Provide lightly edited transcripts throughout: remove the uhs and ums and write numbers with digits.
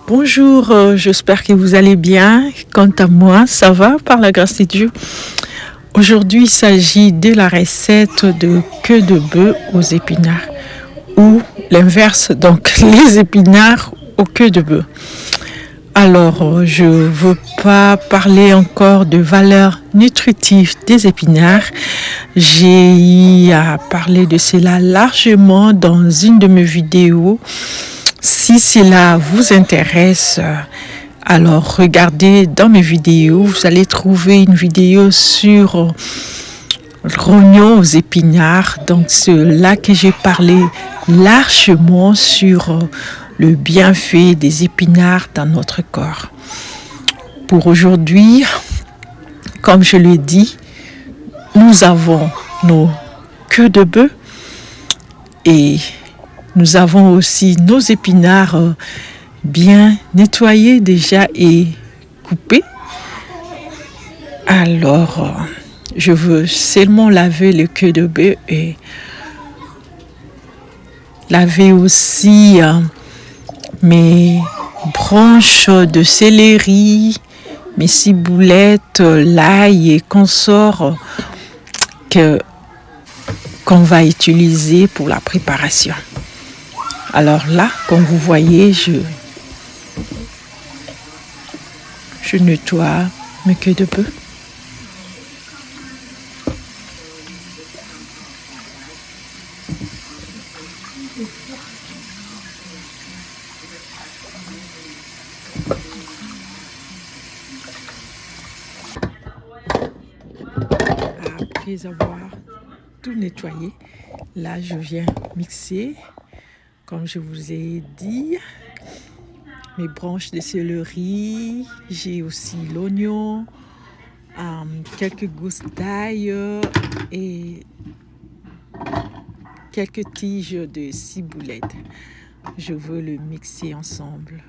Bonjour, j'espère que vous allez bien. Quant à moi, ça va par la grâce de Dieu. Aujourd'hui, il s'agit de la recette de queue de bœuf aux épinards ou l'inverse, donc les épinards aux queues de bœuf. Alors, je ne veux pas parler encore de valeurs nutritives des épinards. J'ai eu à parler de cela largement dans une de mes vidéos. Si cela vous intéresse, alors regardez dans mes vidéos. Vous allez trouver une vidéo sur l'oignon aux épinards. Donc c'est là que j'ai parlé largement sur le bienfait des épinards dans notre corps. Pour aujourd'hui, comme je l'ai dit, nous avons nos queues de bœuf et nous avons aussi nos épinards bien nettoyés déjà et coupés. Alors, je veux seulement laver les queues de bœuf et laver aussi mes branches de céleri, mes ciboulettes, l'ail et consorts qu'on va utiliser pour la préparation. Alors là, comme vous voyez, je nettoie mes queues de bœuf. Après avoir tout nettoyé, là je viens mixer, comme je vous ai dit, mes branches de céleri, j'ai aussi l'oignon, quelques gousses d'ail et quelques tiges de ciboulette. Je veux le mixer ensemble.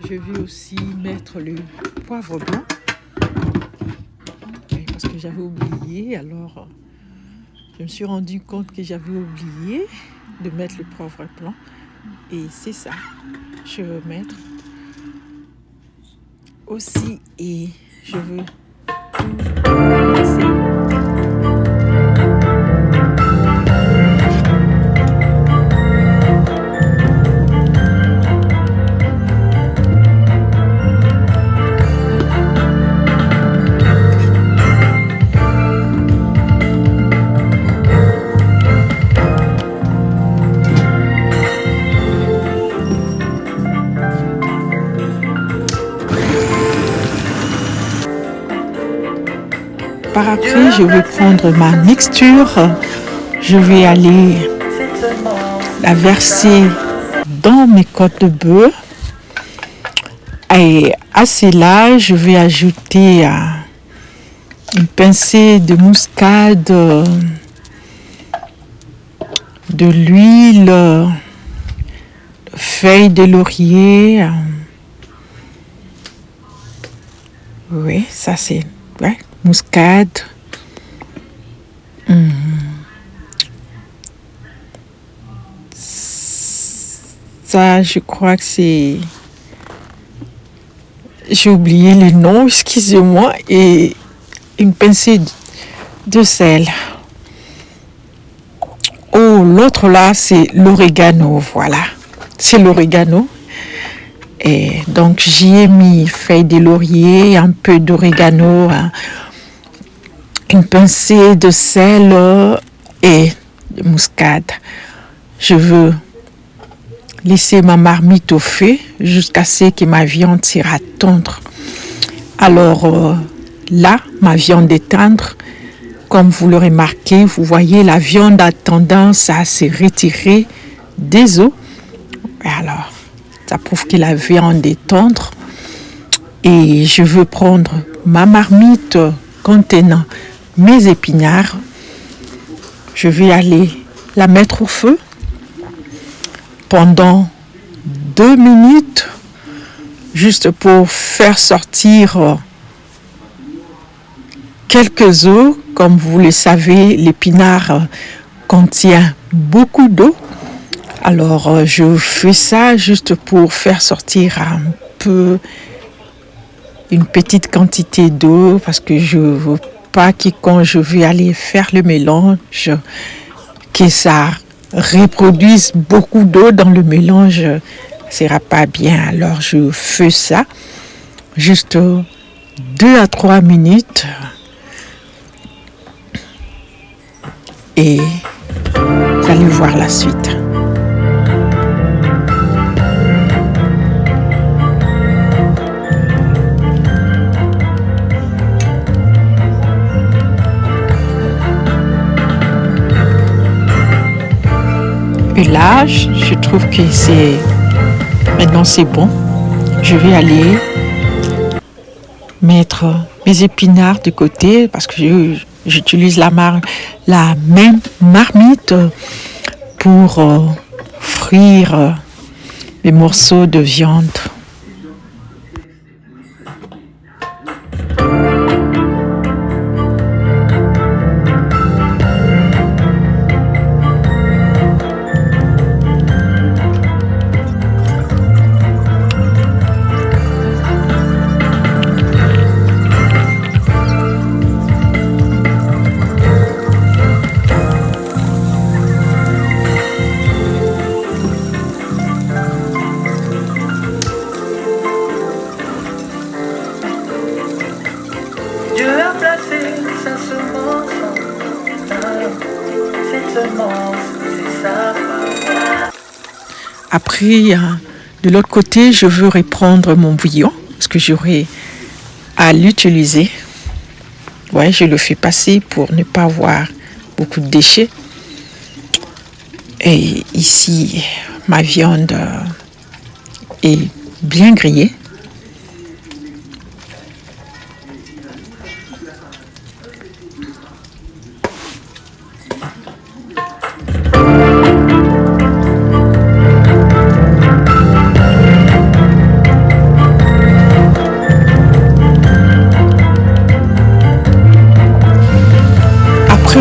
Je vais aussi mettre le poivre blanc parce que j'avais oublié. Alors, je me suis rendu compte que j'avais oublié de mettre le poivre blanc. Et c'est ça. Je vais mettre aussi et je veux tout mixer. Par après, je vais prendre ma mixture. Je vais aller la verser dans mes côtes de bœuf. Et à cela, je vais ajouter une pincée de muscade, de l'huile, feuilles de laurier. Oui, ça c'est... Ouais. Muscade. Ça, je crois que c'est... J'ai oublié le nom, excusez-moi. Et une pincée de sel. Oh, l'autre là, c'est l'orégano, voilà. C'est l'orégano. Et donc, j'y ai mis feuilles de laurier, un peu d'orégano, une pincée de sel et de muscade. Je veux laisser ma marmite au feu jusqu'à ce que ma viande sera tendre. Alors là, ma viande est tendre. Comme vous le remarquez, vous voyez, la viande a tendance à se retirer des os. Alors, ça prouve que la viande est tendre. Et je veux prendre ma marmite contenant mes épinards. Je vais aller la mettre au feu pendant 2 minutes, juste pour faire sortir quelques os. Comme vous le savez, l'épinard contient beaucoup d'eau. Alors, je fais ça juste pour faire sortir un peu, une petite quantité d'eau, parce que je ne veux pas que quand je vais aller faire le mélange, que ça reproduise beaucoup d'eau dans le mélange, ça ne sera pas bien. Alors, je fais ça juste 2 à 3 minutes. Et vous allez voir la suite. Et là, je trouve que maintenant c'est bon. Je vais aller mettre mes épinards de côté parce que j'utilise la même marmite pour frire les morceaux de viande. Après, de l'autre côté, je veux reprendre mon bouillon parce que j'aurai à l'utiliser. Ouais, je le fais passer pour ne pas avoir beaucoup de déchets. Et ici, ma viande est bien grillée.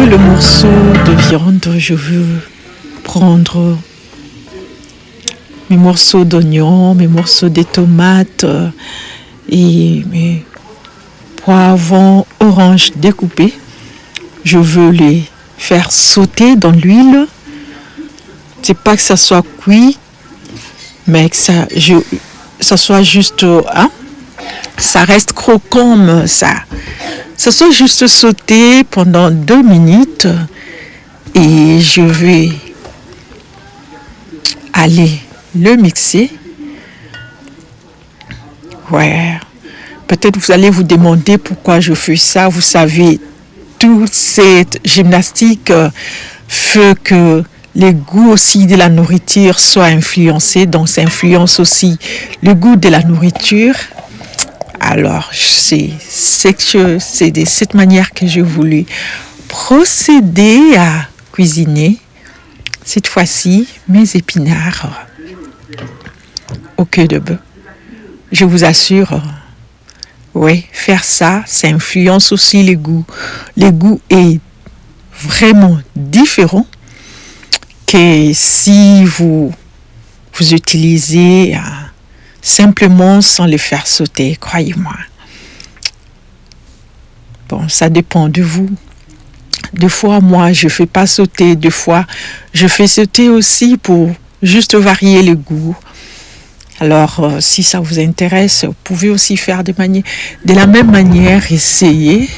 Le morceau de viande, je veux prendre mes morceaux d'oignons, mes morceaux de tomates et mes poivrons oranges découpés. Je veux les faire sauter dans l'huile. C'est pas que ça soit cuit, mais que ça soit juste, ça reste croquant, mais ça soit juste sauté pendant 2 minutes et je vais aller le mixer. Ouais. Peut-être vous allez vous demander pourquoi je fais ça. Vous savez, toute cette gymnastique fait que le goût aussi de la nourriture soit influencé. Donc, ça influence aussi le goût de la nourriture. Alors, c'est de cette manière que j'ai voulu procéder à cuisiner, cette fois-ci, mes épinards au queue de bœuf. Je vous assure, oui, faire ça, ça influence aussi les goûts. Le goût est vraiment différent que si vous utilisez simplement sans les faire sauter, croyez-moi. Bon, ça dépend de vous. Des fois, moi, je ne fais pas sauter. Des fois, je fais sauter aussi pour juste varier le goût. Alors, si ça vous intéresse, vous pouvez aussi faire de la même manière, essayer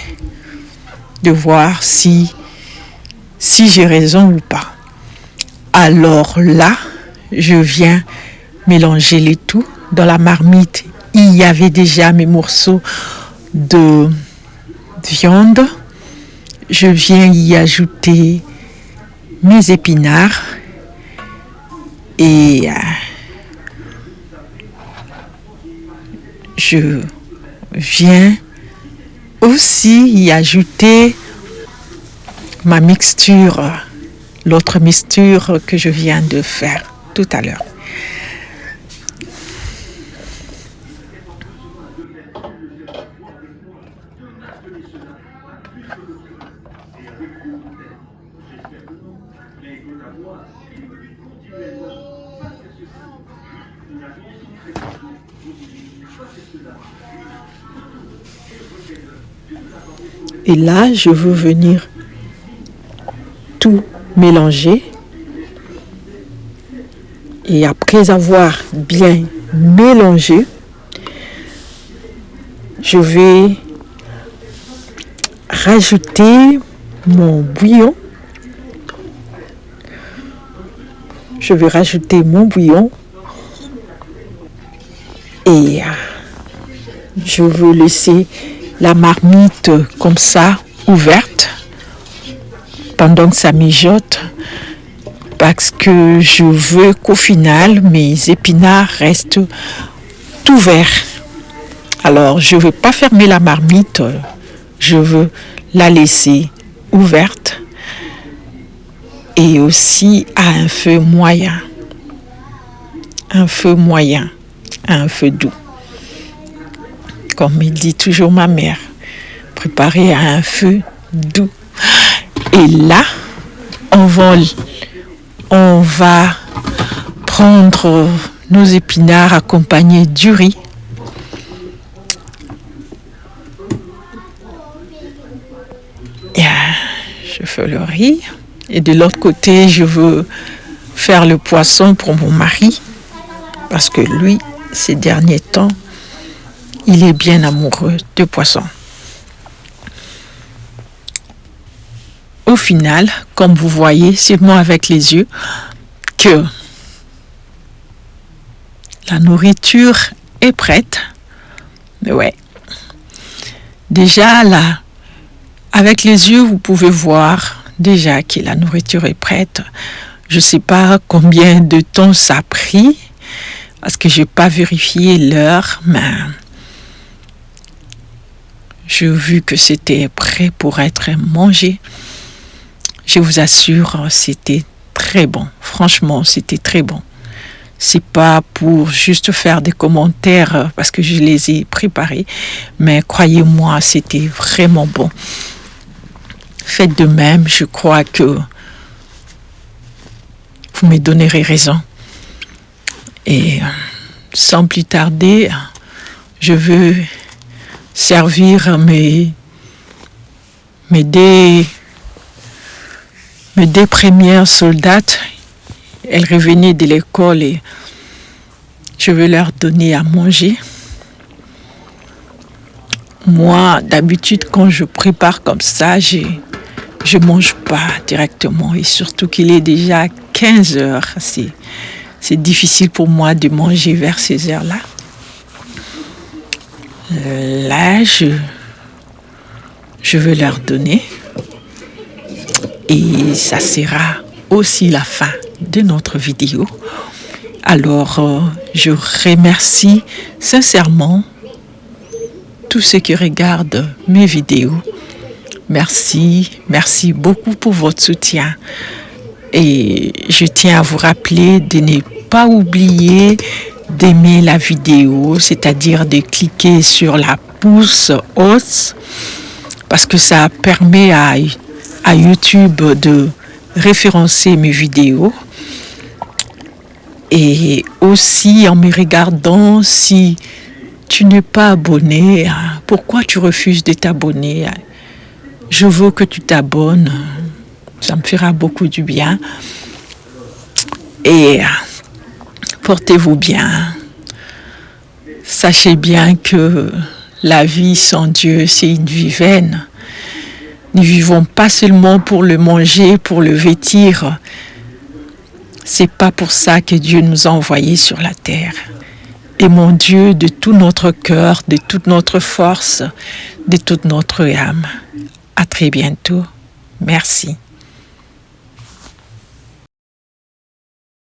de voir si j'ai raison ou pas. Alors là, je viens mélanger les tout. Dans la marmite, il y avait déjà mes morceaux de viande. Je viens y ajouter mes épinards et je viens aussi y ajouter ma mixture, l'autre mixture que je viens de faire tout à l'heure. Et là, je veux venir tout mélanger. Et après avoir bien mélangé, je vais rajouter mon bouillon. Et je veux laisser la marmite comme ça, ouverte, pendant que ça mijote, parce que je veux qu'au final, mes épinards restent ouverts. Alors, je ne veux pas fermer la marmite, je veux la laisser ouverte et aussi à un feu moyen, un feu doux. Comme me dit toujours ma mère, préparez à un feu doux. Et là, on va prendre nos épinards accompagnés du riz. Et je fais le riz. Et de l'autre côté, je veux faire le poisson pour mon mari. Parce que lui, ces derniers temps, il est bien amoureux de poisson. Au final, comme vous voyez, c'est moi avec les yeux que la nourriture est prête. Mais ouais. Déjà là, avec les yeux, vous pouvez voir déjà que la nourriture est prête. Je ne sais pas combien de temps ça a pris, parce que je n'ai pas vérifié l'heure, mais j'ai vu que c'était prêt pour être mangé. Je vous assure, c'était très bon. Franchement, c'était très bon. C'est pas pour juste faire des commentaires parce que je les ai préparés, mais croyez-moi, c'était vraiment bon. Faites de même, je crois que vous me donnerez raison. Et sans plus tarder, je veux servir mes deux premières soldates. Elles revenaient de l'école et je veux leur donner à manger. Moi, d'habitude, quand je prépare comme ça, je mange pas directement. Et surtout qu'il est déjà 15 heures. C'est difficile pour moi de manger vers ces heures-là. Là, je veux leur donner. Et ça sera aussi la fin de notre vidéo. Alors, je remercie sincèrement tous ceux qui regardent mes vidéos. Merci beaucoup pour votre soutien. Et je tiens à vous rappeler de ne pas oublier d'aimer la vidéo, c'est-à-dire de cliquer sur la pouce hausse, parce que ça permet à YouTube de référencer mes vidéos. Et aussi en me regardant, si tu n'es pas abonné, pourquoi tu refuses de t'abonner? Je veux que tu t'abonnes. Ça me fera beaucoup du bien. Et portez-vous bien. Sachez bien que la vie sans Dieu, c'est une vie vaine. Ne vivons pas seulement pour le manger, pour le vêtir. C'est pas pour ça que Dieu nous a envoyés sur la terre. Aimons Dieu de tout notre cœur, de toute notre force, de toute notre âme. À très bientôt. Merci.